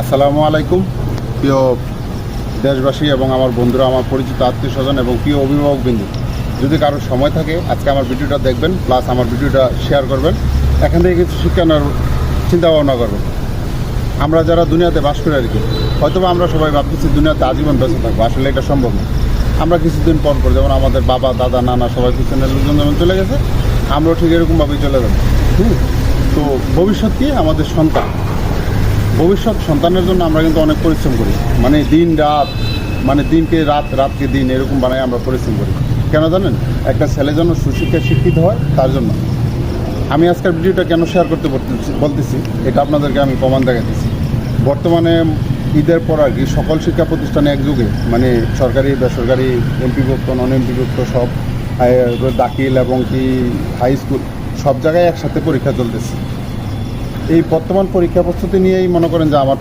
আসসালামু আলাইকুম প্রিয় দেশবাসী এবং আমার বন্ধুরা, আমার পরিচিত আত্মীয় স্বজন এবং প্রিয় অভিভাবকবৃন্দ, যদি কারোর সময় থাকে আজকে আমার ভিডিওটা দেখবেন, প্লাস আমার ভিডিওটা শেয়ার করবেন। এখান থেকে কিছু শিক্ষা নেওয়ার চিন্তা ভাবনা করবেন। আমরা যারা দুনিয়াতে বাস করি আর কি, হয়তোবা আমরা সবাই ভাবতেছি দুনিয়াতে আজীবন বেঁচে থাকবো, আসলে এটা সম্ভব না। আমরা কিছুদিন পর পর, যেমন আমাদের বাবা দাদা নানা সবাই পিছনের লোকজন যেমন চলে গেছে, আমরাও ঠিক এরকমভাবেই চলে যাবো। তো ভবিষ্যৎ কি? আমাদের সন্তান। ভবিষ্যৎ সন্তানের জন্য আমরা কিন্তু অনেক পরিশ্রম করি, মানে দিন রাত, মানে দিনকে রাত, রাতকে দিন, এরকম বানাই আমরা পরিশ্রম করি। কেন জানেন? একটা ছেলে যেন সুশিক্ষায় শিক্ষিত হয়, তার জন্য। আমি আজকের ভিডিওটা কেন শেয়ার করতে বলতেছি, এটা আপনাদেরকে আমি প্রমাণ দেখাতেছি। বর্তমানে ঈদের পর আর কি সকল শিক্ষা প্রতিষ্ঠানে একযোগে, মানে সরকারি বেসরকারি, এমপিভুক্ত নন এমপিভুক্ত সব, দাখিল এবং কি হাই স্কুল, সব জায়গায় একসাথে পরীক্ষা চলতেছে। এই বর্তমান পরীক্ষা প্রস্তুতি নিয়েই মনে করেন যে আমার